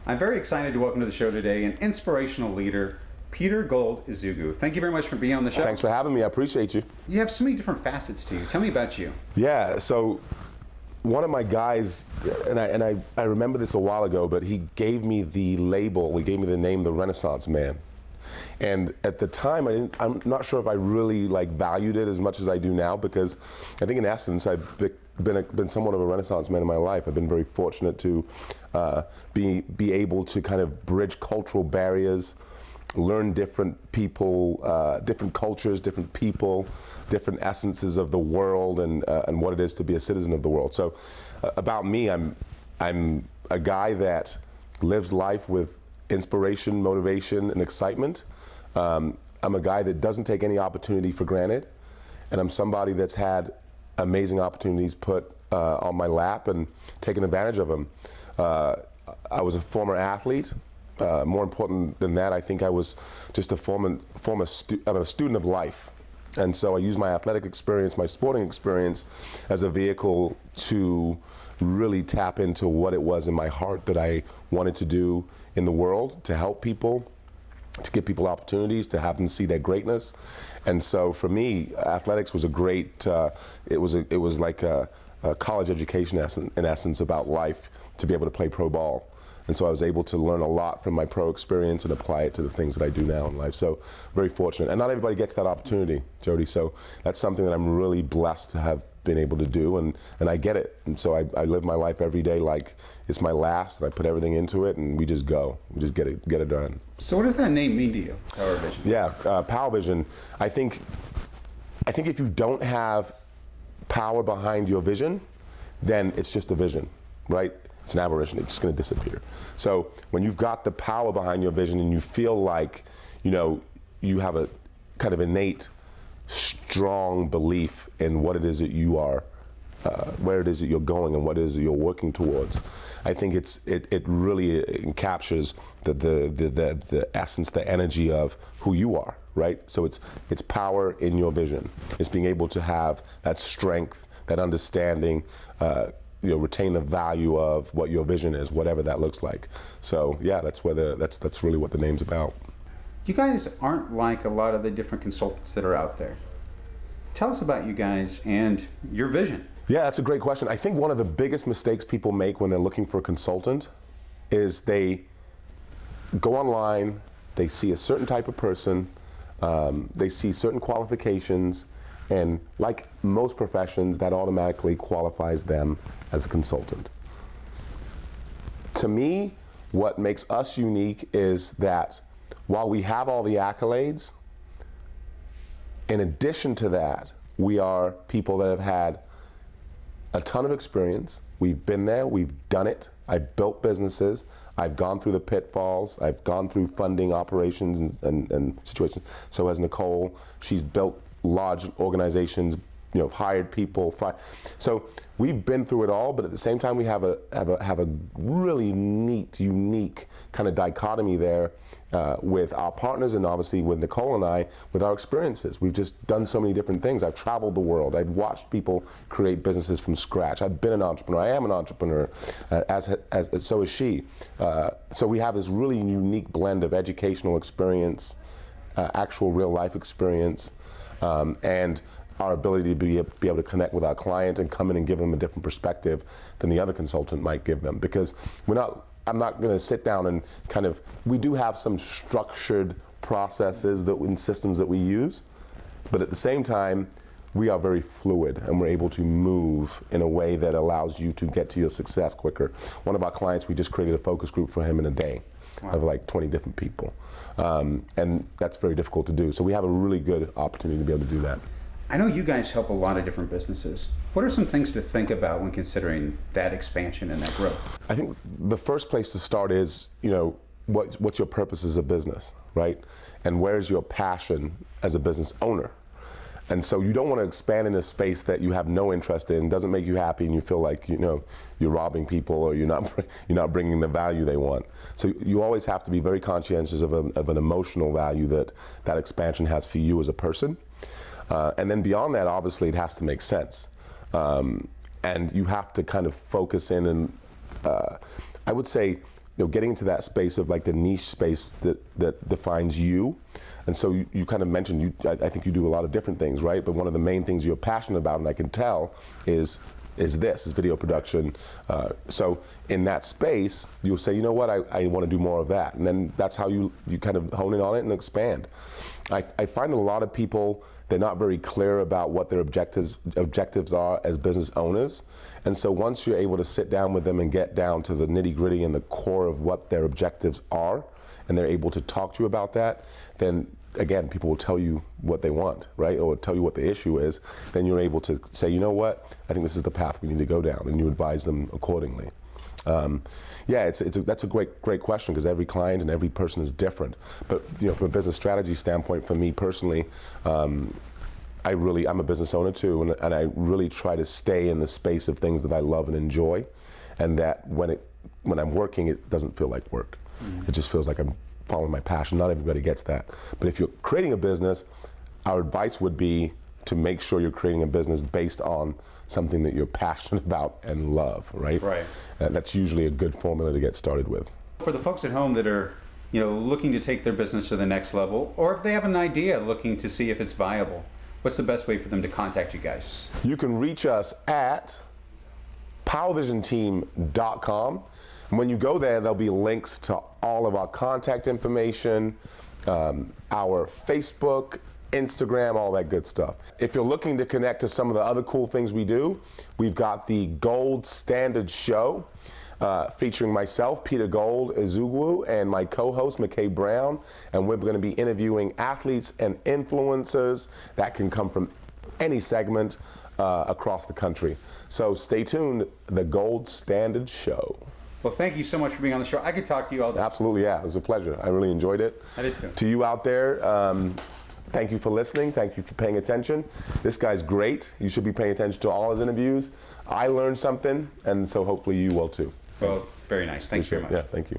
I'm very excited to welcome to the show today an inspirational leader, Peter Gold Ezugwu. Thank you very much for being on the show. Thanks for having me. I appreciate you. You have so many different facets to you. Tell me about you. Yeah, so one of my guys, and I remember this a while ago, but he gave me the label, he gave me the name, the Renaissance Man. And at the time, I'm not sure if I really valued it as much as I do now, because I think in essence, I've been somewhat of a Renaissance man in my life. I've been very fortunate to be able to kind of bridge cultural barriers, learn different people, different cultures, different people, different essences of the world, and what it is to be a citizen of the world. So about me, I'm a guy that lives life with inspiration, motivation, and excitement. I'm a guy that doesn't take any opportunity for granted, and I'm somebody that's had amazing opportunities put on my lap and taken advantage of them. I was a former athlete. More important than that, I think I was just I'm a student of life. And so I use my athletic experience, my sporting experience, as a vehicle to really tap into what it was in my heart that I wanted to do in the world, to help people, to give people opportunities, to have them see their greatness. And so for me, athletics was a great, it was like a college education in essence about life, to be able to play pro ball. And so I was able to learn a lot from my pro experience and apply it to the things that I do now in life. So very fortunate. And not everybody gets that opportunity, Jody. So that's something that I'm really blessed to have been able to do, and I get it. And so I live my life every day like it's my last, and I put everything into it, and we just go. We just get it done. So what does that name mean to you, PowerVision? Yeah, PowerVision. I think if you don't have power behind your vision, then it's just a vision, right? It's an aberration. It's just going to disappear. So when you've got the power behind your vision and you feel like, you have a kind of innate, strong belief in what it is that you are, where it is that you're going, and what it is that you're working towards, I think it really captures the essence, the energy of who you are, right? So it's power in your vision. It's being able to have that strength, that understanding, retain the value of what your vision is, whatever that looks like. So yeah, that's really what the name's about. You guys aren't like a lot of the different consultants that are out there. Tell us about you guys and your vision. Yeah, that's a great question. I think one of the biggest mistakes people make when they're looking for a consultant is they go online, they see a certain type of person, they see certain qualifications, and like most professions, that automatically qualifies them as a consultant. To me, what makes us unique is that while we have all the accolades, in addition to that, we are people that have had a ton of experience. We've been there, we've done it. I've built businesses. I've gone through the pitfalls. I've gone through funding operations and situations. So has Nicole. She's built large organizations, hired people. So we've been through it all, but at the same time, we have a really neat, unique kind of dichotomy there with our partners, and obviously with Nicole and I, with our experiences. We've just done so many different things. I've traveled the world. I've watched people create businesses from scratch. I've been an entrepreneur. I am an entrepreneur, as so is she. So we have this really unique blend of educational experience, actual real life experience, and our ability to be able to connect with our client and come in and give them a different perspective than the other consultant might give them. Because I'm not going to sit down and we do have some structured processes and systems that we use, but at the same time, we are very fluid and we're able to move in a way that allows you to get to your success quicker. One of our clients, we just created a focus group for him in a day. Wow. Of like 20 different people. And that's very difficult to do. So we have a really good opportunity to be able to do that. I know you guys help a lot of different businesses. What are some things to think about when considering that expansion and that growth? I think the first place to start is, what's your purpose as a business, right? And where's your passion as a business owner? And so you don't want to expand in a space that you have no interest in, doesn't make you happy, and you feel like you're robbing people or you're not bringing the value they want. So you always have to be very conscientious of an emotional value that expansion has for you as a person. And then beyond that, obviously, it has to make sense. And you have to kind of focus in and I would say getting into that space of like the niche space that defines you. And so you kind of mentioned, I think you do a lot of different things, right? But one of the main things you're passionate about, and I can tell, is video production. So in that space, you'll say, you know what, I want to do more of that. And then that's how you kind of hone in on it and expand. I find a lot of people, they're not very clear about what their objectives are as business owners. And so once you're able to sit down with them and get down to the nitty gritty and the core of what their objectives are, and they're able to talk to you about that, then again, people will tell you what they want, right? Or tell you what the issue is. Then you're able to say, you know what, I think this is the path we need to go down, and you advise them accordingly. That's a great question, because every client and every person is different. But from a business strategy standpoint, for me personally, I'm a business owner too, and I really try to stay in the space of things that I love and enjoy, and that when I'm working, it doesn't feel like work. It just feels like I'm following my passion. Not everybody gets that. But if you're creating a business, our advice would be to make sure you're creating a business based on something that you're passionate about and love, right? Right. That's usually a good formula to get started with. For the folks at home that are, looking to take their business to the next level, or if they have an idea looking to see if it's viable, what's the best way for them to contact you guys? You can reach us at PowerVisionTeam.com. And when you go there, there'll be links to all of our contact information, our Facebook, Instagram, all that good stuff. If you're looking to connect to some of the other cool things we do, we've got the Gold Standard Show, featuring myself, Peter Gold, Ezugwu, and my co-host, McKay Brown. And we're going to be interviewing athletes and influencers that can come from any segment across the country. So stay tuned, the Gold Standard Show. Well, thank you so much for being on the show. I could talk to you all day. Absolutely, yeah. It was a pleasure. I really enjoyed it. I did too. To you out there, thank you for listening. Thank you for paying attention. This guy's great. You should be paying attention to all his interviews. I learned something, and so hopefully you will too. Well, very nice. Thanks very much. Yeah, thank you.